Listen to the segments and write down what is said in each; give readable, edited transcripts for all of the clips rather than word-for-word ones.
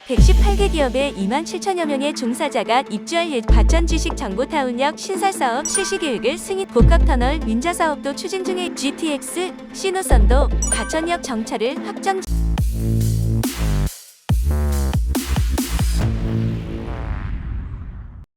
118개 기업에 2만 7천여 명의 종사자가 입주할 과천 지식정보타운역 신설사업 실시계획을 승인, 복합터널 민자사업도 추진 중에 GTX 신호선도 과천역 정차를 확정.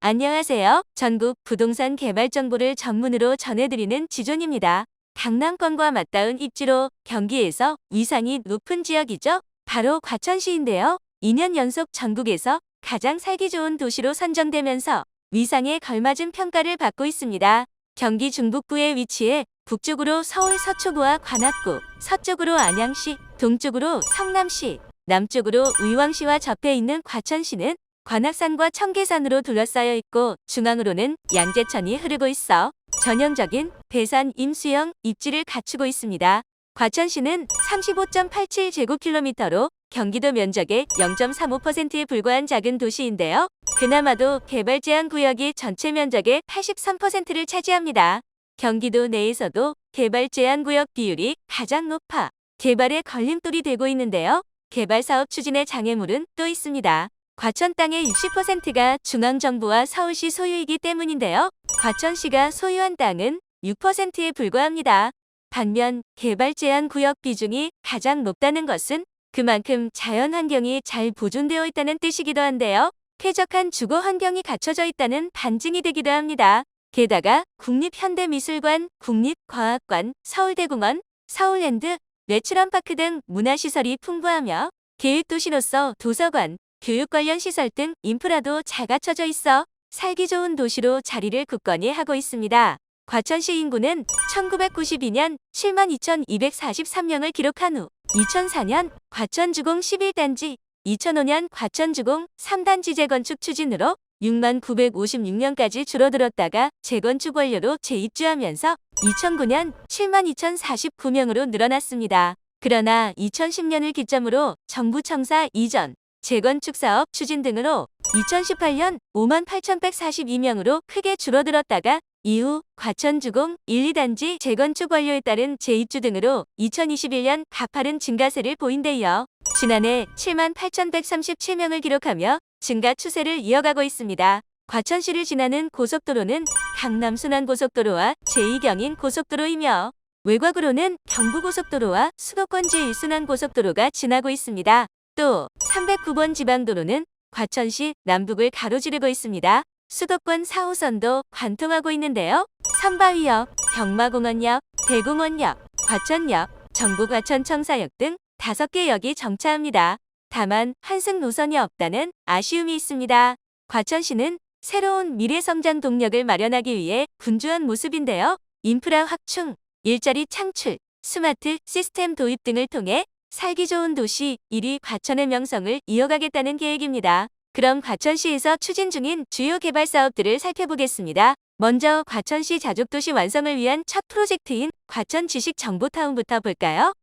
안녕하세요. 전국 부동산 개발 정보를 전문으로 전해드리는 지존입니다. 강남권과 맞닿은 입지로 경기에서 위상이 높은 지역이죠. 바로 과천시인데요. 2년 연속 전국에서 가장 살기 좋은 도시로 선정되면서 위상에 걸맞은 평가를 받고 있습니다. 경기 중북부에 위치해 북쪽으로 서울 서초구와 관악구, 서쪽으로 안양시, 동쪽으로 성남시, 남쪽으로 의왕시와 접해 있는 과천시는 관악산과 청계산으로 둘러싸여 있고 중앙으로는 양재천이 흐르고 있어 전형적인 배산 임수형 입지를 갖추고 있습니다. 과천시는 35.87제곱킬로미터로 경기도 면적의 0.35%에 불과한 작은 도시인데요. 그나마도 개발 제한 구역이 전체 면적의 83%를 차지합니다. 경기도 내에서도 개발 제한 구역 비율이 가장 높아 개발에 걸림돌이 되고 있는데요. 개발 사업 추진의 장애물은 또 있습니다. 과천 땅의 60%가 중앙정부와 서울시 소유이기 때문인데요. 과천시가 소유한 땅은 6%에 불과합니다. 반면 개발 제한 구역 비중이 가장 높다는 것은 그만큼 자연환경이 잘 보존되어 있다는 뜻이기도 한데요. 쾌적한 주거 환경이 갖춰져 있다는 반증이 되기도 합니다. 게다가 국립현대미술관, 국립과학관, 서울대공원, 서울랜드, 내추럴파크 등 문화시설이 풍부하며 계획도시로서 도서관, 교육 관련 시설 등 인프라도 잘 갖춰져 있어 살기 좋은 도시로 자리를 굳건히 하고 있습니다. 과천시 인구는 1992년 72,243명을 기록한 후 2004년 과천주공 11단지, 2005년 과천주공 3단지 재건축 추진으로 6956명까지 줄어들었다가 재건축 완료로 재입주하면서 2009년 72,049명으로 늘어났습니다. 그러나 2010년을 기점으로 정부 청사 이전, 재건축 사업 추진 등으로 2018년 58,142명으로 크게 줄어들었다가 이후 과천주공 1, 2단지 재건축 완료에 따른 재입주 등으로 2021년 가파른 증가세를 보인 데 이어 지난해 78,137명을 기록하며 증가 추세를 이어가고 있습니다. 과천시를 지나는 고속도로는 강남순환고속도로와 제2경인고속도로이며 외곽으로는 경부고속도로와 수도권 제1순환고속도로가 지나고 있습니다. 또 309번 지방도로는 과천시 남북을 가로지르고 있습니다. 수도권 4호선도 관통하고 있는데요. 삼바위역, 경마공원역, 대공원역, 과천역, 정부과천청사역 등 5개 역이 정차합니다. 다만 환승 노선이 없다는 아쉬움이 있습니다. 과천시는 새로운 미래성장 동력을 마련하기 위해 분주한 모습인데요. 인프라 확충, 일자리 창출, 스마트 시스템 도입 등을 통해 살기 좋은 도시 1위 과천의 명성을 이어가겠다는 계획입니다. 그럼 과천시에서 추진 중인 주요 개발 사업들을 살펴보겠습니다. 먼저 과천시 자족도시 완성을 위한 첫 프로젝트인 과천 지식정보타운부터 볼까요?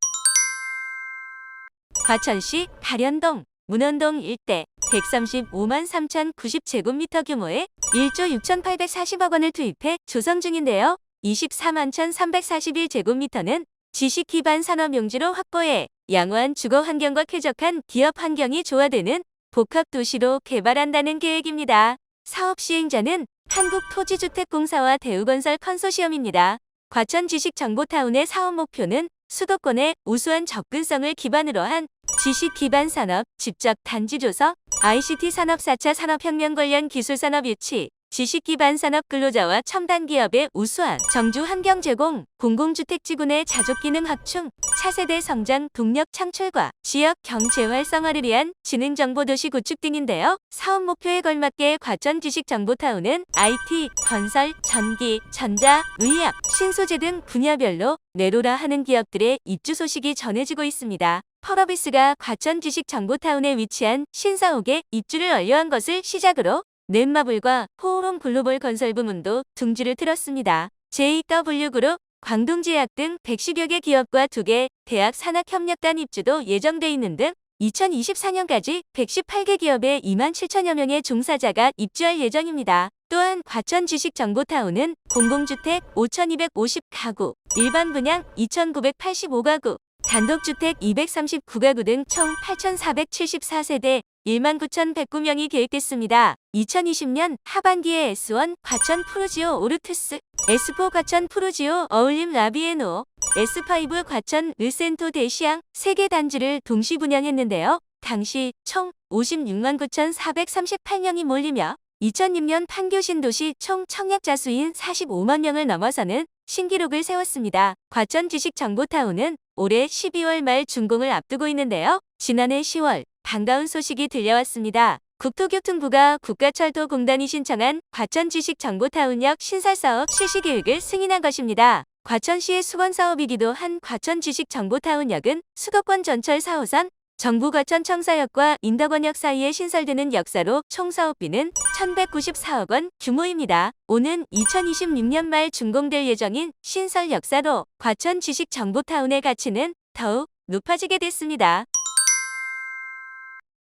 과천시 가련동, 문원동 일대 135만 3,090제곱미터 규모의 1조 6,840억 원을 투입해 조성 중인데요. 24만 1,341제곱미터는 지식 기반 산업 용지로 확보해 양호한 주거 환경과 쾌적한 기업 환경이 조화되는 복합도시로 개발한다는 계획입니다. 사업 시행자는 한국토지주택공사와 대우건설 컨소시엄입니다. 과천 지식정보타운의 사업 목표는 수도권의 우수한 접근성을 기반으로 한 지식 기반 산업, 직접 단지 조성, ICT 산업 4차 산업혁명 관련 기술 산업 유치, 지식 기반 산업 근로자와 첨단 기업의 우수한 정주 환경 제공, 공공주택지구 내 자족 기능 확충, 차세대 성장 동력 창출과 지역 경제 활성화를 위한 지능정보도시 구축 등인데요. 사업 목표에 걸맞게 과천 지식정보타운은 IT, 건설, 전기, 전자, 의학, 신소재 등 분야별로 내로라 하는 기업들의 입주 소식이 전해지고 있습니다. 펄어비스가 과천 지식정보타운에 위치한 신사옥에 입주를 완료한 것을 시작으로 넷마블과 호오롬 글로벌 건설 부문도 둥지를 틀었습니다. JW그룹, 광동제약 등 110여 개 기업과 2개 대학 산학협력단 입주도 예정돼 있는 등 2024년까지 118개 기업에 2만 7천여 명의 종사자가 입주할 예정입니다. 또한 과천 지식정보타운은 공공주택 5,250가구, 일반 분양 2,985가구, 단독주택 239가구 등 총 8,474세대, 19,109명이 계획됐습니다. 2020년 하반기에 S1 과천 푸르지오 오르투스, S4 과천 푸르지오 어울림 라비에노, S5 과천 르센토 대시앙 3개 단지를 동시 분양했는데요. 당시 총 56만 9,438명이 몰리며 2006년 판교 신도시 총 청약자 수인 45만 명을 넘어서는 신기록을 세웠습니다. 과천 지식정보타운은 올해 12월 말 준공을 앞두고 있는데요. 지난해 10월 반가운 소식이 들려왔습니다. 국토교통부가 국가철도공단이 신청한 과천 지식정보타운역 신설사업 실시계획을 승인한 것입니다. 과천시의 수건사업이기도 한 과천 지식정보타운역은 수도권 전철 4호선 정부 과천청사역과 인덕원역 사이에 신설되는 역사로 총 사업비는 1,194억 원 규모입니다. 오는 2026년 말 준공될 예정인 신설 역사로 과천 지식정보타운의 가치는 더욱 높아지게 됐습니다.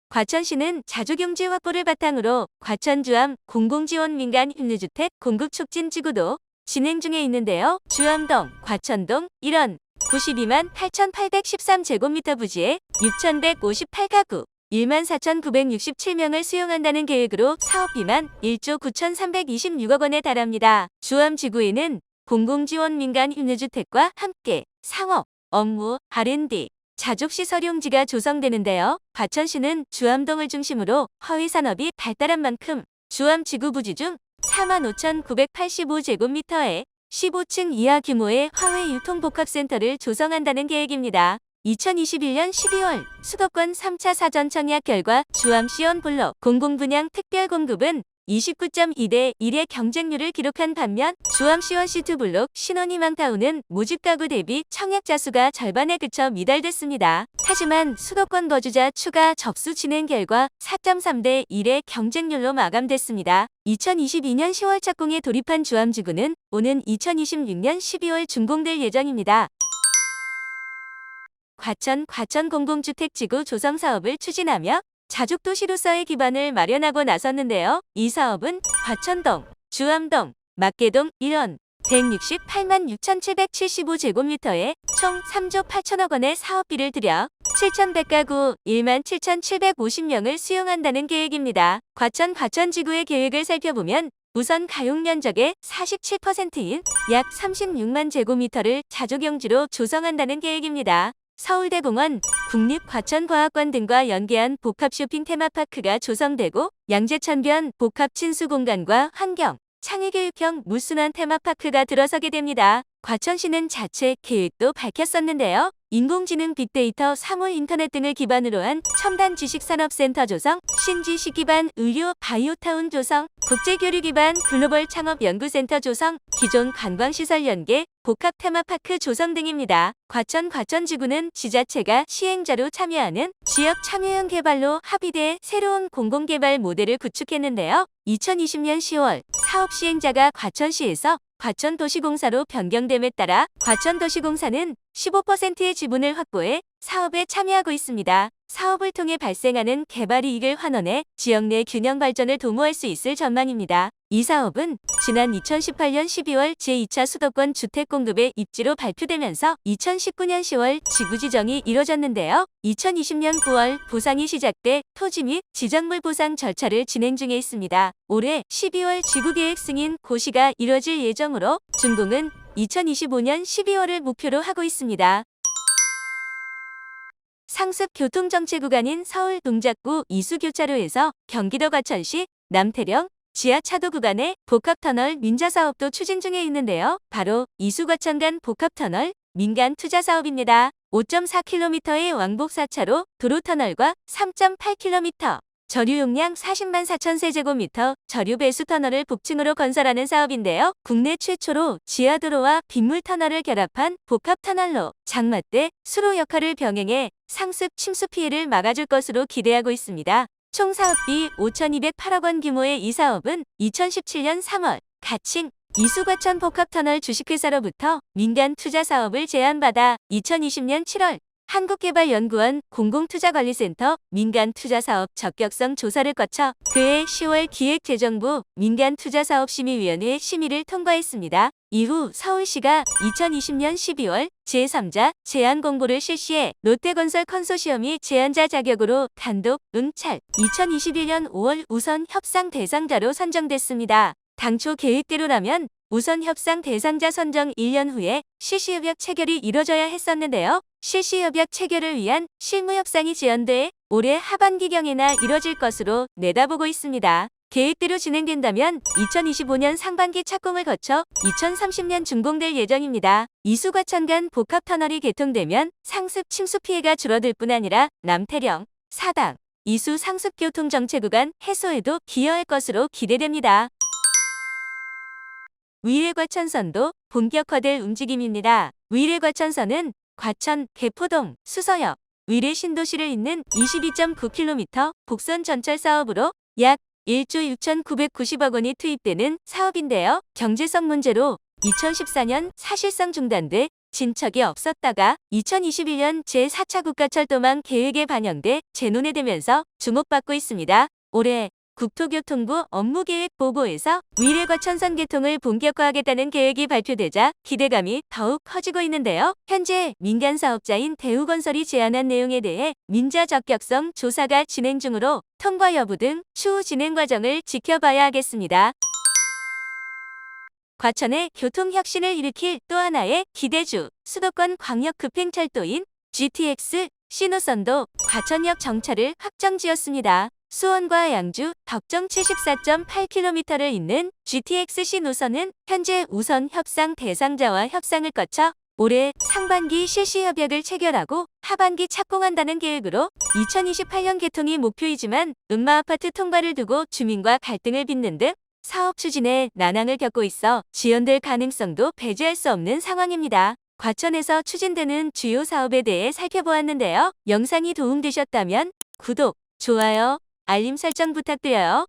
과천시는 자주경제 확보를 바탕으로 과천주암 공공지원 민간 임대주택 공급 촉진 지구도 진행 중에 있는데요. 주암동, 과천동, 일원 92만 8,813제곱미터 부지에 6,158가구 14,967명을 수용한다는 계획으로 사업비만 1조 9,326억 원에 달합니다. 주암지구에는 공공지원 민간 임대주택과 함께 상업, 업무, R&D, 자족시설용지가 조성되는데요. 과천시는 주암동을 중심으로 허위산업이 발달한 만큼 주암지구 부지 중 45,985제곱미터에 15층 이하 규모의 화훼 유통복합센터를 조성한다는 계획입니다. 2021년 12월 수도권 3차 사전청약 결과 주암 시원블록 공공분양 특별공급은 29.2대 1의 경쟁률을 기록한 반면 주암 시원 시투블록 신혼희망타운은 모집가구 대비 청약자 수가 절반에 그쳐 미달됐습니다. 하지만 수도권 거주자 추가 접수 진행 결과 4.3대 1의 경쟁률로 마감됐습니다. 2022년 10월 착공에 돌입한 주암지구는 오는 2026년 12월 준공될 예정입니다. 과천 공공주택지구 조성 사업을 추진하며 자족도시로서의 기반을 마련하고 나섰는데요. 이 사업은 과천동, 주암동, 막계동, 일원 168만 6,775제곱미터에 총 3조 8천억 원의 사업비를 들여 7,100가구 17,750명을 수용한다는 계획입니다. 과천지구의 계획을 살펴보면 우선 가용면적의 47%인 약 36만 제곱미터를 자족용지로 조성한다는 계획입니다. 서울대공원, 국립과천과학관 등과 연계한 복합쇼핑 테마파크가 조성되고 양재천변 복합친수공간과 환경, 창의교육형 무순환 테마파크가 들어서게 됩니다. 과천시는 자체 계획도 밝혔었는데요. 인공지능 빅데이터 사물 인터넷 등을 기반으로 한 첨단 지식산업센터 조성, 신지식 기반 의료 바이오타운 조성, 국제교류 기반 글로벌 창업연구센터 조성, 기존 관광시설 연계, 복합 테마파크 조성 등입니다. 과천지구는 지자체가 시행자로 참여하는 지역 참여형 개발로 합의돼 새로운 공공개발 모델을 구축했는데요. 2020년 10월 사업 시행자가 과천시에서 과천도시공사로 변경됨에 따라 과천도시공사는 15%의 지분을 확보해 사업에 참여하고 있습니다. 사업을 통해 발생하는 개발 이익을 환원해 지역 내 균형 발전을 도모할 수 있을 전망입니다. 이 사업은 지난 2018년 12월 제2차 수도권 주택 공급의 입지로 발표되면서 2019년 10월 지구 지정이 이뤄졌는데요. 2020년 9월 보상이 시작돼 토지 및 지정물 보상 절차를 진행 중에 있습니다. 올해 12월 지구계획 승인 고시가 이뤄질 예정으로 준공은 2025년 12월을 목표로 하고 있습니다. 상습 교통정체 구간인 서울 동작구 이수교차로에서 경기도 과천시 남태령 지하차도 구간의 복합터널 민자사업도 추진 중에 있는데요. 바로 이수과천 간 복합터널 민간 투자 사업입니다. 5.4km의 왕복 4차로 도로터널과 3.8km 저류 용량 40만 4천 세제곱미터 저류 배수 터널을 복층으로 건설하는 사업인데요. 국내 최초로 지하도로와 빗물터널을 결합한 복합터널로 장마때 수로 역할을 병행해 상습 침수 피해를 막아줄 것으로 기대하고 있습니다. 총 사업비 5,208억 원 규모의 이 사업은 2017년 3월 가칭 이수과천 복합터널 주식회사로부터 민간 투자 사업을 제안받아 2020년 7월 한국개발연구원 공공투자관리센터 민간투자사업 적격성 조사를 거쳐 그해 10월 기획재정부 민간투자사업심의위원회 심의를 통과했습니다. 이후 서울시가 2020년 12월 제3자 제안 공고를 실시해 롯데건설 컨소시엄이 제안자 자격으로 단독 응찰 2021년 5월 우선 협상 대상자로 선정됐습니다. 당초 계획대로라면 우선 협상 대상자 선정 1년 후에 실시협약 체결이 이뤄져야 했었는데요. 실시협약 체결을 위한 실무협상이 지연돼 올해 하반기경에나 이뤄질 것으로 내다보고 있습니다. 계획대로 진행된다면 2025년 상반기 착공을 거쳐 2030년 준공될 예정입니다. 이수과천 복합터널이 개통되면 상습 침수 피해가 줄어들 뿐 아니라 남태령, 사당, 이수 상습교통정체 구간 해소에도 기여할 것으로 기대됩니다. 위례과천선도 본격화될 움직임입니다. 위례과천선은 과천, 개포동, 수서역, 위례 신도시를 잇는 22.9km 복선 전철 사업으로 약 1조 6,990억 원이 투입되는 사업인데요. 경제성 문제로 2014년 사실상 중단돼 진척이 없었다가 2021년 제4차 국가철도망 계획에 반영돼 재논의되면서 주목받고 있습니다. 올해 국토교통부 업무계획 보고에서 위례과천선 개통을 본격화하겠다는 계획이 발표되자 기대감이 더욱 커지고 있는데요. 현재 민간 사업자인 대우건설이 제안한 내용에 대해 민자 적격성 조사가 진행 중으로 통과 여부 등 추후 진행 과정을 지켜봐야 하겠습니다. 과천의 교통혁신을 일으킬 또 하나의 기대주, 수도권 광역급행철도인 GTX 신호선도 과천역 정차를 확정지었습니다. 수원과 양주, 덕정 74.8km를 잇는 GTX 신호선은 현재 우선 협상 대상자와 협상을 거쳐 올해 상반기 실시협약을 체결하고 하반기 착공한다는 계획으로 2028년 개통이 목표이지만 음마아파트 통과를 두고 주민과 갈등을 빚는 등 사업 추진에 난항을 겪고 있어 지연될 가능성도 배제할 수 없는 상황입니다. 과천에서 추진되는 주요 사업에 대해 살펴보았는데요. 영상이 도움되셨다면 구독, 좋아요, 알림 설정 부탁드려요.